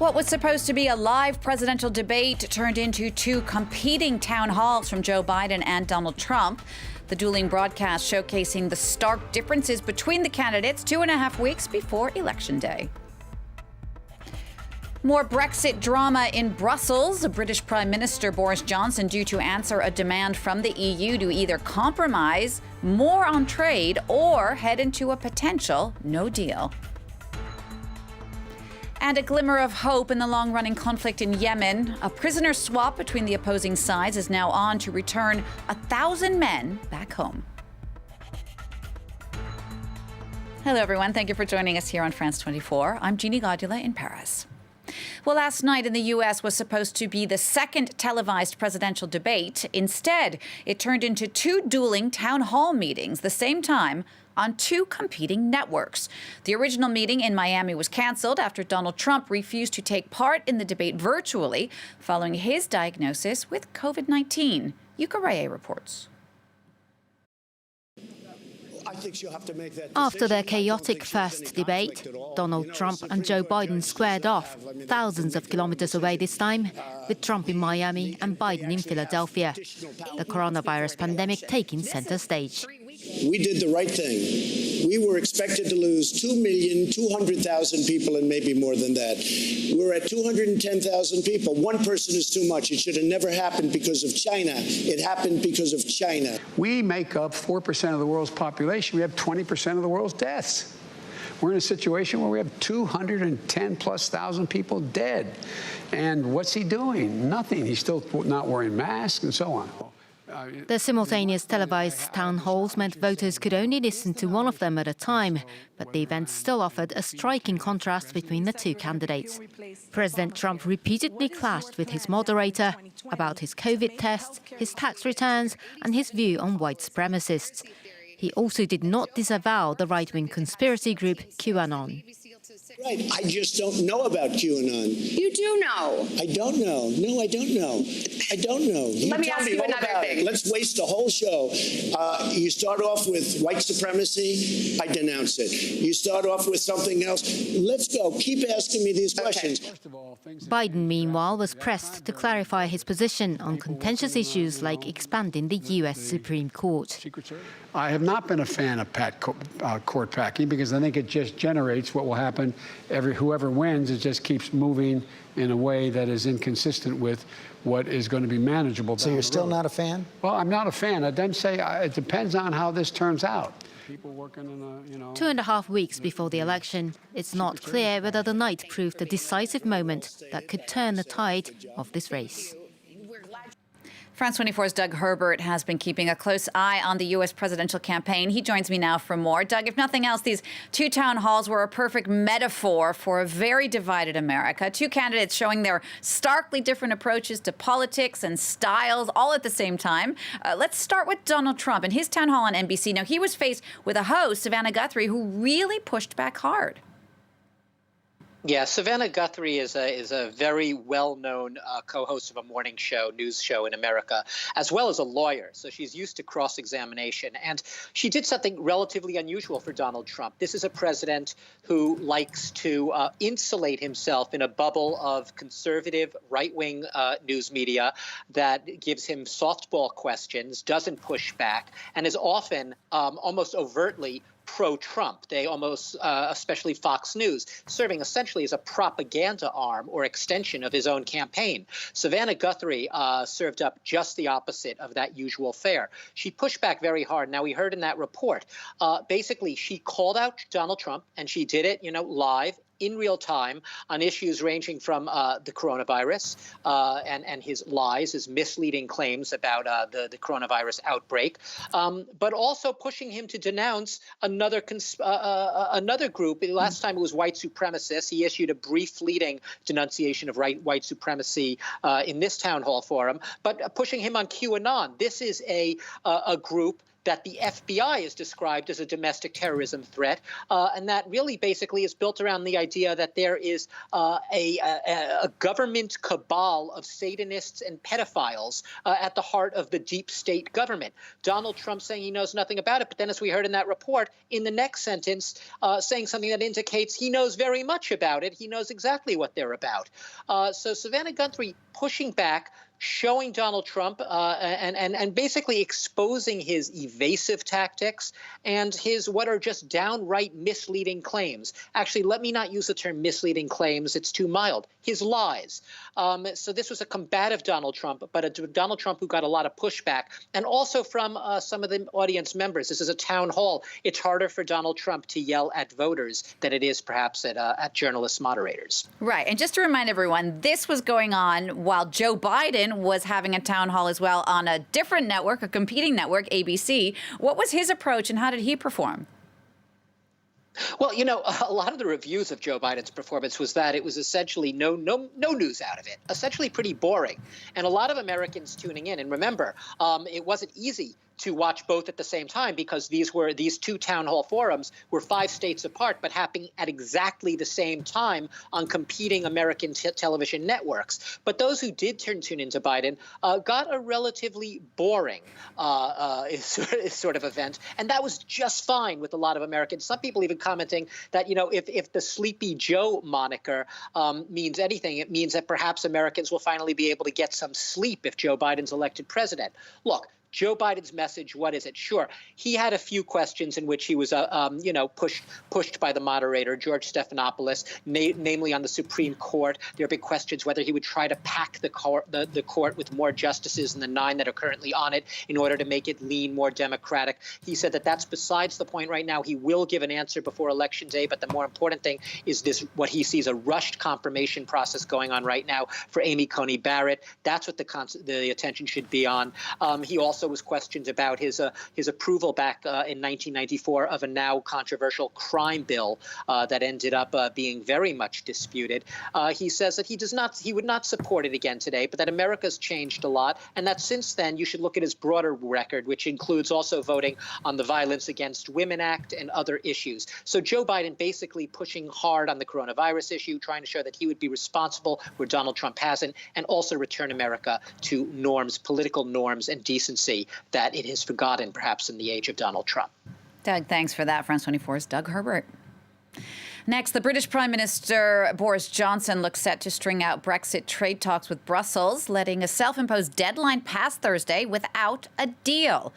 What was supposed to be a live presidential debate turned into two competing town halls from Joe Biden and Donald Trump. The dueling broadcast showcasing the stark differences between the candidates 2.5 weeks before Election Day. More Brexit drama in Brussels. British Prime Minister Boris Johnson due to answer a demand from the EU to either compromise more on trade or head into a potential no deal. And a glimmer of hope in the long-running conflict in Yemen. A prisoner swap between the opposing sides is now on to return 1,000 men back home. Hello, everyone. Thank you for joining us here on France 24. I'm Jeannie Godula in Paris. Well, last night in the U.S. was supposed to be the second televised presidential debate. Instead, it turned into two dueling town hall meetings the same time on two competing networks. The original meeting in Miami was canceled after Donald Trump refused to take part in the debate virtually following his diagnosis with COVID-19. Yuka Rae reports. After their chaotic first debate, Donald Trump and Joe Biden squared off thousands of kilometers away this time, with Trump in Miami and Biden in Philadelphia. The coronavirus pandemic taking center stage. We did the right thing. We were expected to lose 2,200,000 people and maybe more than that. We're at 210,000 people. One person is too much. It should have never happened because of China. It happened because of China. We make up 4% of the world's population. We have 20% of the world's deaths. We're in a situation where we have 210,000+ people dead. And what's he doing? Nothing. He's still not wearing masks and so on. The simultaneous televised town halls meant voters could only listen to one of them at a time, but the event still offered a striking contrast between the two candidates. President Trump repeatedly clashed with his moderator about his COVID tests, his tax returns, and his view on white supremacists. He also did not disavow the right-wing conspiracy group QAnon. Right. I just don't know about QAnon. You do know. I don't know. No, I don't know. I don't know. Let me ask you another thing. Let's waste a whole show. You start off with white supremacy. I denounce it. You start off with something else. Let's go. Keep asking me these questions. Biden, meanwhile, was pressed to clarify his position on contentious issues like expanding the U.S. Supreme Court. I have not been a fan of court packing because I think it just generates what will happen. Whoever wins, it just keeps moving in a way that is inconsistent with what is going to be manageable. So you're still not a fan? Well, I'm not a fan. I then say it depends on how this turns out. People working in a, 2.5 weeks before the election, it's not clear whether the night proved a decisive moment that could turn the tide of this race. France 24's Doug Herbert has been keeping a close eye on the U.S. presidential campaign. He joins me now for more. Doug, if nothing else, these two town halls were a perfect metaphor for a very divided America. Two candidates showing their starkly different approaches to politics and styles all at the same time. Let's start with Donald Trump and his town hall on NBC. Now, he was faced with a host, Savannah Guthrie, who really pushed back hard. Yeah, Savannah Guthrie is a very well-known co-host of a morning show, news show in America, as well as a lawyer. So she's used to cross-examination. And she did something relatively unusual for Donald Trump. This is a president who likes to insulate himself in a bubble of conservative right-wing news media that gives him softball questions, doesn't push back, and is often almost overtly pro-Trump. They almost, especially Fox News, serving essentially as a propaganda arm or extension of his own campaign. Savannah Guthrie served up just the opposite of that usual fare. She pushed back very hard. Now, we heard in that report, basically, she called out Donald Trump, and she did it, live, in real time, on issues ranging from the coronavirus and his lies, his misleading claims about the coronavirus outbreak, but also pushing him to denounce another group. Last time it was white supremacists. He issued a brief, fleeting denunciation of white supremacy in this town hall forum, but pushing him on QAnon. This is a group that the FBI is described as a domestic terrorism threat, and that really basically is built around the idea that there is a government cabal of Satanists and pedophiles at the heart of the deep state government. Donald Trump saying he knows nothing about it, but then as we heard in that report, in the next sentence, saying something that indicates he knows very much about it. He knows exactly what they're about. So Savannah Guthrie pushing back, showing Donald Trump and basically exposing his evasive tactics and his what are just downright misleading claims. Actually, let me not use the term misleading claims. It's too mild. His lies. So this was a combative Donald Trump, but a Donald Trump who got a lot of pushback, and also from some of the audience members. This is a town hall. It's harder for Donald Trump to yell at voters than it is perhaps at journalist moderators. Right. And just to remind everyone, this was going on while Joe Biden was having a town hall as well on a different network, a competing network, ABC. What was his approach and how did he perform? Well, you know, a lot of the reviews of Joe Biden's performance was that it was essentially no news out of it, essentially pretty boring. And a lot of Americans tuning in. And remember, it wasn't easy to watch both at the same time because these two town hall forums were 5 states apart, but happening at exactly the same time on competing American television networks. But those who did tune into Biden got a relatively boring sort of event, and that was just fine with a lot of Americans. Some people even commenting that, you know, if the Sleepy Joe moniker means anything, it means that perhaps Americans will finally be able to get some sleep if Joe Biden's elected president. Look, Joe Biden's message, what is it? Sure, he had a few questions in which he was, pushed by the moderator, George Stephanopoulos, namely on the Supreme Court. There are big questions whether he would try to pack the court with more justices than the 9 that are currently on it in order to make it lean more Democratic. He said that that's besides the point right now. He will give an answer before Election Day, but the more important thing is this, what he sees a rushed confirmation process going on right now for Amy Coney Barrett. That's what the attention should be on. He also was questioned about his approval back in 1994 of a now controversial crime bill that ended up being very much disputed. He says that he would not support it again today, but that America's changed a lot, and that since then you should look at his broader record, which includes also voting on the Violence Against Women Act and other issues. So Joe Biden basically pushing hard on the coronavirus issue, trying to show that he would be responsible where Donald Trump hasn't, and also return America to norms, political norms, and decency that it has forgotten perhaps in the age of Donald Trump. Doug, thanks for that. France 24's Doug Herbert. Next, the British Prime Minister Boris Johnson looks set to string out Brexit trade talks with Brussels, letting a self-imposed deadline pass Thursday without a deal.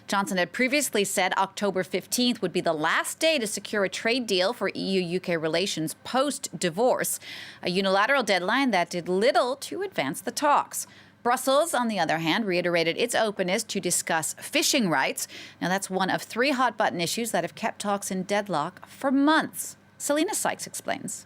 Johnson had previously said October 15th would be the last day to secure a trade deal for EU-UK relations post-divorce, a unilateral deadline that did little to advance the talks. Brussels, on the other hand, reiterated its openness to discuss fishing rights. Now, that's one of 3 hot-button issues that have kept talks in deadlock for months. Selena Sykes explains.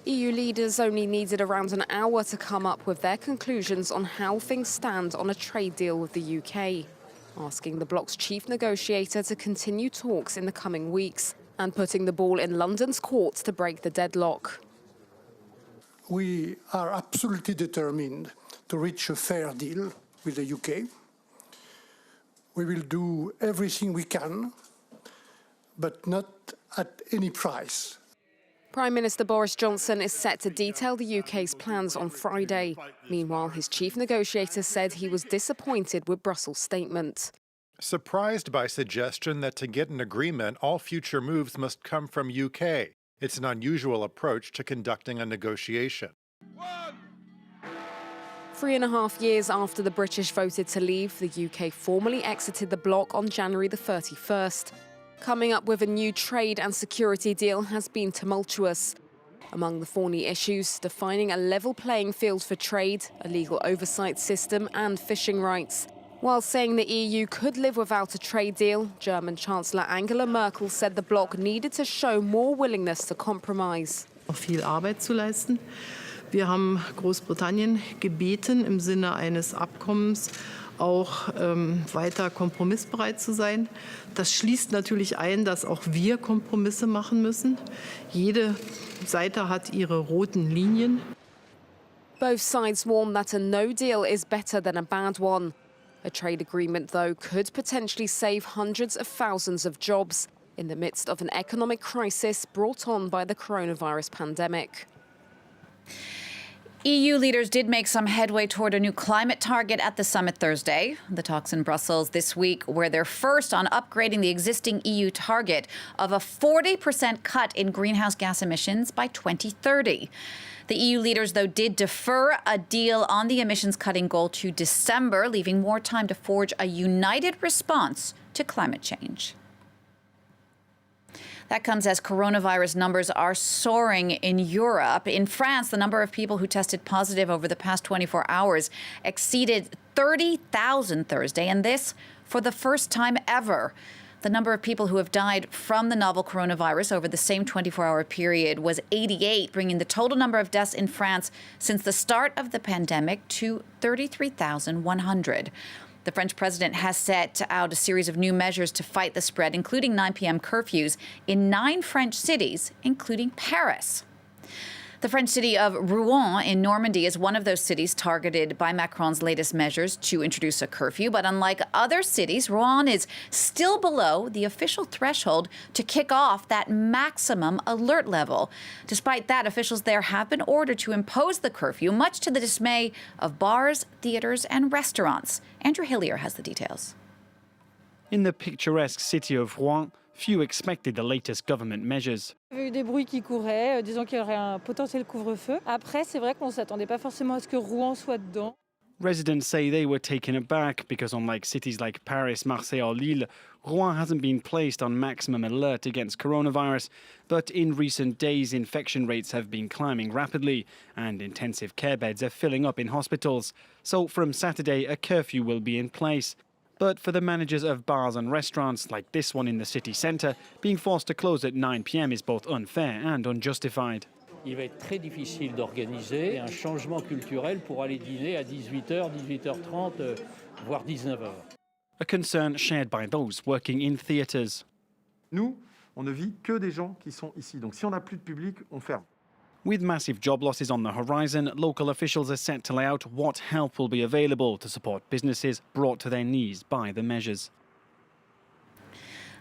EU leaders only needed around an hour to come up with their conclusions on how things stand on a trade deal with the UK, asking the bloc's chief negotiator to continue talks in the coming weeks and putting the ball in London's courts to break the deadlock. We are absolutely determined to reach a fair deal with the UK. We will do everything we can, but not at any price. Prime Minister Boris Johnson is set to detail the UK's plans on Friday. Meanwhile, his chief negotiator said he was disappointed with Brussels' statement. Surprised by suggestion that to get an agreement, all future moves must come from UK. It's an unusual approach to conducting a negotiation. 3.5 years after the British voted to leave, the UK formally exited the bloc on January the 31st. Coming up with a new trade and security deal has been tumultuous. Among the thorny issues, defining a level playing field for trade, a legal oversight system and fishing rights. While saying the EU could live without a trade deal, German Chancellor Angela Merkel said the bloc needed to show more willingness to compromise. Noch viel Arbeit zu leisten. Wir haben Großbritannien gebeten, im Sinne eines Abkommens auch weiter kompromissbereit zu sein. Das schließt natürlich ein, dass auch wir Kompromisse machen müssen. Jede Seite hat ihre roten Linien. Both sides warn that a no deal is better than a bad one. A trade agreement, though, could potentially save hundreds of thousands of jobs in the midst of an economic crisis brought on by the coronavirus pandemic. EU leaders did make some headway toward a new climate target at the summit Thursday. The talks in Brussels this week were their first on upgrading the existing EU target of a 40% cut in greenhouse gas emissions by 2030. The EU leaders, though, did defer a deal on the emissions cutting goal to December, leaving more time to forge a united response to climate change. That comes as coronavirus numbers are soaring in Europe. In France, the number of people who tested positive over the past 24 hours exceeded 30,000 Thursday, and this for the first time ever. The number of people who have died from the novel coronavirus over the same 24-hour period was 88, bringing the total number of deaths in France since the start of the pandemic to 33,100. The French president has set out a series of new measures to fight the spread, including 9 p.m. curfews in 9 French cities, including Paris. The French city of Rouen in Normandy is one of those cities targeted by Macron's latest measures to introduce a curfew. But unlike other cities, Rouen is still below the official threshold to kick off that maximum alert level. Despite that, officials there have been ordered to impose the curfew, much to the dismay of bars, theaters, and restaurants. Andrew Hillier has the details. In the picturesque city of Rouen, few expected the latest government measures. Il y a eu des bruits qui couraient, disant qu'il y aurait un potentiel couvre-feu. Après, c'est vrai qu'on ne s'attendait pas forcément à ce que Rouen soit dedans. Residents say they were taken aback because unlike cities like Paris, Marseille or Lille, Rouen hasn't been placed on maximum alert against coronavirus. But in recent days, infection rates have been climbing rapidly and intensive care beds are filling up in hospitals. So from Saturday, a curfew will be in place. But for the managers of bars and restaurants, like this one in the city centre, being forced to close at 9 p.m. is both unfair and unjustified. Il va être très difficile d'organiser un changement culturel pour aller dîner à 18h, 18h30, voire 19h. A concern shared by those working in theatres. Nous, on ne vit que des gens qui sont ici. Donc si on n'a plus de public, on ferme. With massive job losses on the horizon, local officials are set to lay out what help will be available to support businesses brought to their knees by the measures.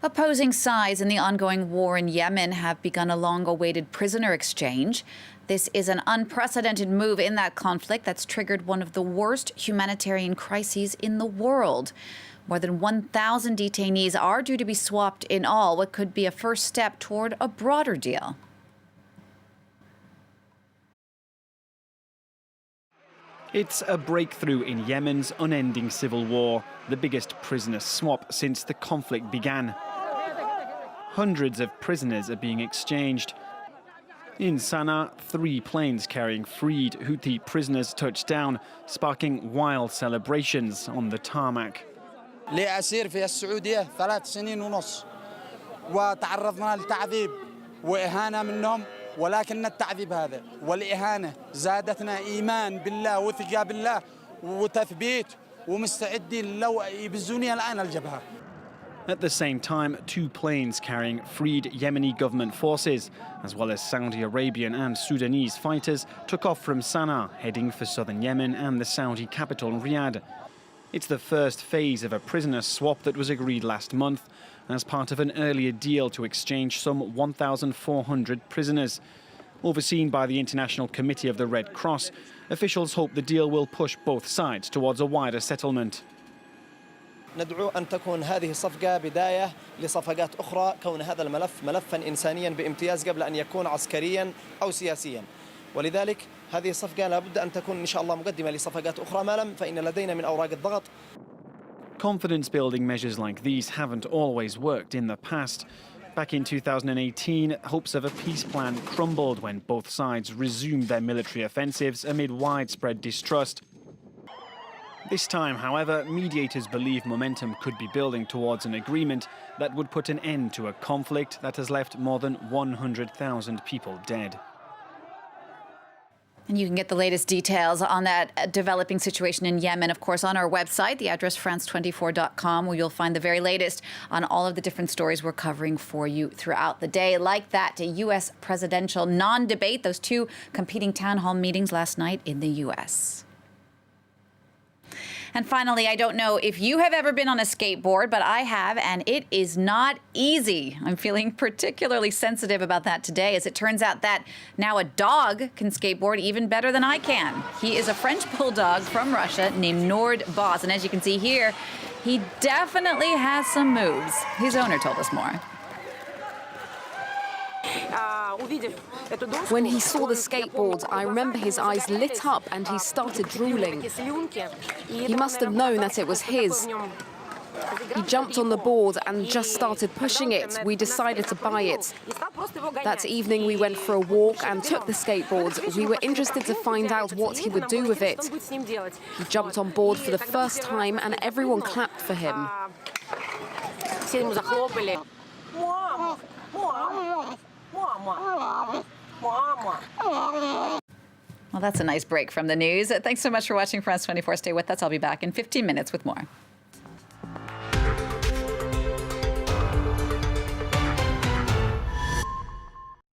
Opposing sides in the ongoing war in Yemen have begun a long-awaited prisoner exchange. This is an unprecedented move in that conflict that's triggered one of the worst humanitarian crises in the world. More than 1,000 detainees are due to be swapped in all, what could be a first step toward a broader deal. It's a breakthrough in Yemen's unending civil war, the biggest prisoner swap since the conflict began. Hundreds of prisoners are being exchanged. In Sana'a, 3 planes carrying freed Houthi prisoners touched down, sparking wild celebrations on the tarmac. لي أسير في السعودية 3 سنين ونص وتعرضنا لتعذيب وإهانة منهم ولكن التعذيب هذا والإهانة زادتنا إيمان بالله وثقة بالله وتثبيت ومستعدين لو يبزوني الآن الجبهة. At the same time, 2 planes carrying freed Yemeni government forces, as well as Saudi Arabian and Sudanese fighters, took off from Sana'a, heading for southern Yemen and the Saudi capital, Riyadh. It's the first phase of a prisoner swap that was agreed last month as part of an earlier deal to exchange some 1,400 prisoners. Overseen by the International Committee of the Red Cross, officials hope the deal will push both sides towards a wider settlement. ندعو أن تكون هذه الصفقة بداية لصفقات أخرى كون هذا الملف ملفا إنسانيا بامتياز قبل أن يكون عسكريا أو سياسيا ولذلك هذه الصفقة لابد أن تكون إن شاء الله مقدمة لصفقات أخرى ما لم فإن لدينا من أوراق الضغط. Confidence-building measures like these haven't always worked in the past. Back in 2018, hopes of a peace plan crumbled when both sides resumed their military offensives amid widespread distrust. This time, however, mediators believe momentum could be building towards an agreement that would put an end to a conflict that has left more than 100,000 people dead. And you can get the latest details on that developing situation in Yemen, of course, on our website, the address france24.com, where you'll find the very latest on all of the different stories we're covering for you throughout the day. Like that U.S. presidential non-debate, those 2 competing town hall meetings last night in the U.S. And finally, I don't know if you have ever been on a skateboard, but I have, and it is not easy. I'm feeling particularly sensitive about that today, as it turns out that now a dog can skateboard even better than I can. He is a French bulldog from Russia named Nord Boss, and as you can see here, he definitely has some moves. His owner told us more. When he saw the skateboard, I remember his eyes lit up and he started drooling. He must have known that it was his. He jumped on the board and just started pushing it. We decided to buy it. That evening we went for a walk and took the skateboard. We were interested to find out what he would do with it. He jumped on board for the first time and everyone clapped for him. Well, that's a nice break from the news. Thanks so much for watching France 24. Stay with us. I'll be back in 15 minutes with more.